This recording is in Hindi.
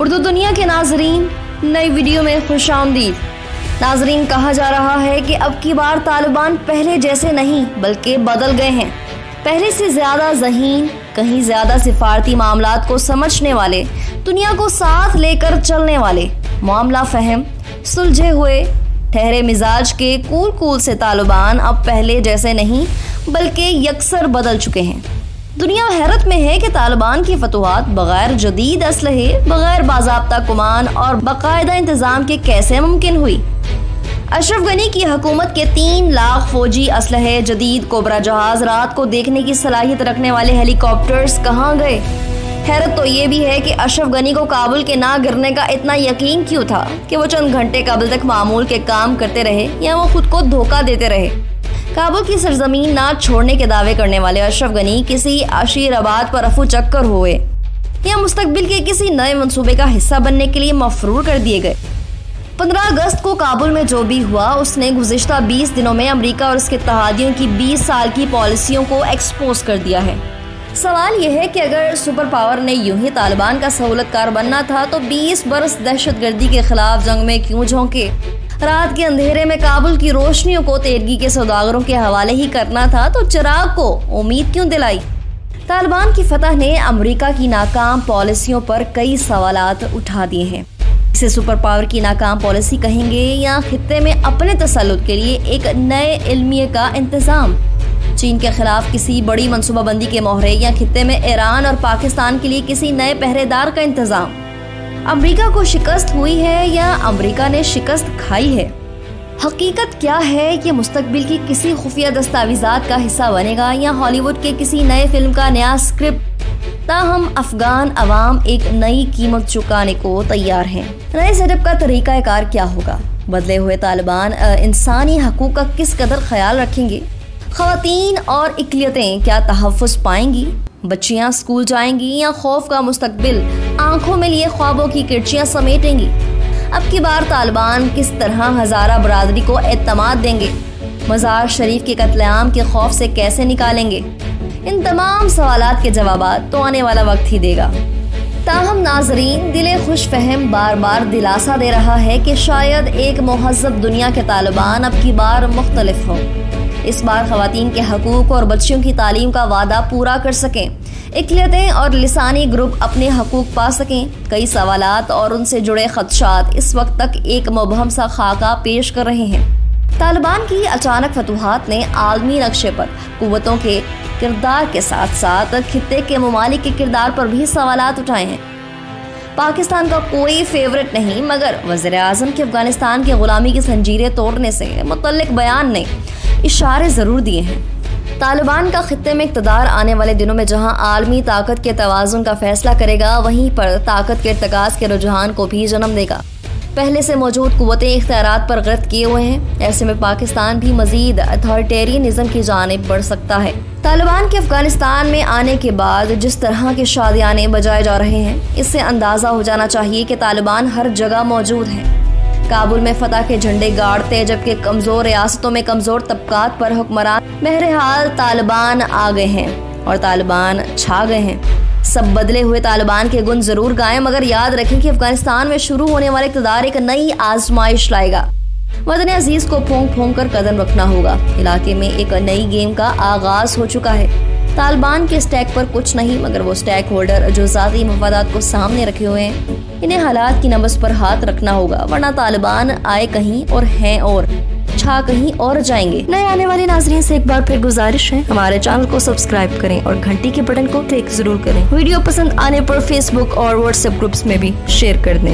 उर्दू दुनिया के नाजरीन, नई वीडियो में खुशामदीद। नाजरीन, कहा जा रहा है कि अब की बार तालिबान पहले जैसे नहीं बल्कि बदल गए हैं। पहले से ज्यादा ज़हीन, कहीं ज्यादा सिफारती मामलात को समझने वाले, दुनिया को साथ लेकर चलने वाले, मामला फहम, सुलझे हुए, ठहरे मिजाज के कूल से तालिबान अब पहले जैसे नहीं बल्कि यकसर बदल चुके हैं। दुनिया हैरत में है कि तालिबान की फतवाहत बगैर जदीद असलहे, बगैर बाज़ाब्ता कमान और बाकायदा इंतज़ाम के कैसे मुमकिन हुई। अशरफ गनी की हुकूमत के 3 लाख फौजी असलहे, जदीद कोबरा जहाज, रात को देखने की सलाहियत रखने वाले हेलीकॉप्टर्स कहाँ गए। हैरत तो ये भी है कि अशरफ गनी को काबुल के ना गिरने का इतना यकीन क्यों था कि वो चंद घंटे कबल तक मामूल के काम करते रहे या वो खुद को धोखा देते रहे। काबुल की सरजमीन ना छोड़ने के दावे करने वाले अशरफ गनी किसी अशीराबाद पर रफू चक्कर हुए या मुस्तकबिल के किसी नए मंसूबे का हिस्सा बनने के लिए मफरूर कर दिए गए। 15 अगस्त को काबुल में जो भी हुआ उसने गुज़िश्ता 20 दिनों में अमेरिका और उसके इत्तेहादियों की 20 साल की पॉलिसियों को एक्सपोज कर दिया है। सवाल यह है कि अगर सुपर पावर ने यूं ही तालिबान का सहूलतकार बनना था तो 20 बरस दहशतगर्दी के खिलाफ जंग में क्यों झोंके, रात के अंधेरे में काबुल की रोशनियों को तेरगी के सौदागरों के हवाले ही करना था तो चिराग को उम्मीद क्यों दिलाई। तालिबान की फतह ने अमेरिका की नाकाम पॉलिसियों पर कई सवालात उठा दिए हैं। इसे सुपर पावर की नाकाम पॉलिसी कहेंगे या खित्ते में अपने तसल्लुत के लिए एक नए इल्मिये का इंतजाम, चीन के खिलाफ किसी बड़ी मनसूबाबंदी के मोहरे या खित्ते में ईरान और पाकिस्तान के लिए किसी नए पहरेदार का इंतजाम। अमेरिका को शिकस्त हुई है या अमेरिका ने शिकस्त खाई है। हकीकत क्या है कि मुस्तकबिल की किसी खुफिया दस्तावेजात का हिस्सा बनेगा या हॉलीवुड के किसी नए फिल्म का नया स्क्रिप्ट। ताहम अफगान अवाम एक नई कीमत चुकाने को तैयार हैं। नए सेटअप का तरीकाकार क्या होगा। बदले हुए तालिबान इंसानी हकूक का किस कदर ख्याल रखेंगे। ख़वातीन और इकलियतें क्या तहफ़्फ़ुज़ पाएंगी। बच्चियां स्कूल जाएंगी या खौफ का मुस्तकबिल आंखों में लिए ख्वाबों की किरचियां समेटेंगी। अब की बार तालिबान किस तरह हज़ारा बरादरी को एतमाद देंगे। मज़ार शरीफ के कत्लेआम के खौफ से कैसे निकालेंगे। इन तमाम सवालात के जवाबात तो आने वाला वक्त ही देगा। ताहम नाजरीन, दिले खुश फहम बार बार दिलासा दे रहा है कि शायद एक मुहज़्ज़ब दुनिया के तालिबान अब की बार मुख्तलिफ हो। इस बार ख़वातीन के हकूक़ और बच्चियों की तालीम का वादा पूरा कर सकें, इकलियतें और लिसानी ग्रुप अपने हकूक़ पा सकें। कई सवालात और उनसे जुड़े खदशात इस वक्त तक एक मुबहम सा खाका पेश कर रहे हैं। तालिबान की अचानक फतूहात ने आलमी नक्शे पर कुव्वतों के किरदार के साथ साथ खित्ते के ममालिक के किरदार पर भी सवालात उठाए हैं। पाकिस्तान का कोई फेवरेट नहीं, मगर वज़ीर आज़म के अफगानिस्तान की गुलामी की जंजीरें तोड़ने से मुतल्लिक बयान ने इशारे ज़रूर दिए हैं। तालिबान का खित्ते में इक़्तिदार आने वाले दिनों में जहां आलमी ताकत के तवाज़ुन का फैसला करेगा, वहीं पर ताकत के इर्तिकाज़ के रुझान को भी जन्म देगा। पहले से मौजूद कुव्वतें इख्तियारात पर गिरफ्त किए हुए हैं। ऐसे में पाकिस्तान भी मज़ीद अथॉरिटेरियनिज़्म की जानिब बढ़ सकता है। तालिबान के अफगानिस्तान में आने के बाद जिस तरह के शादियाने बजाए जा रहे हैं, इससे अंदाज़ा हो जाना चाहिए कि तालिबान हर जगह मौजूद है। काबुल में फतह के झंडे गाड़ते, जबकि कमज़ोर रियासतों में कमज़ोर तबकात पर हुक्मरान बहरहाल तालिबान आ गए हैं और तालिबान छा गए हैं। सब बदले हुए तालिबान के गुण जरूर गाएं, मगर याद रखें कि अफगानिस्तान में शुरू होने वाला इक़्तिदार एक नई आजमाइश लाएगा। वतन अजीज को फोंक फोंक कर कदम रखना होगा। इलाके में एक नई गेम का आगाज हो चुका है। तालिबान के स्टैक पर कुछ नहीं, मगर वो स्टैक होल्डर जो ज़ाती मफादात को सामने रखे हुए हैं, इन्हें हालात की नब्ज़ पर हाथ रखना होगा, वरना तालिबान आए कहीं और हैं और छा कहीं और जाएंगे। नए आने वाले नाज़रीन से एक बार फिर गुजारिश है, हमारे चैनल को सब्सक्राइब करें और घंटी के बटन को क्लिक जरूर करें। वीडियो पसंद आने पर फेसबुक और व्हाट्सएप ग्रुप्स में भी शेयर कर दें।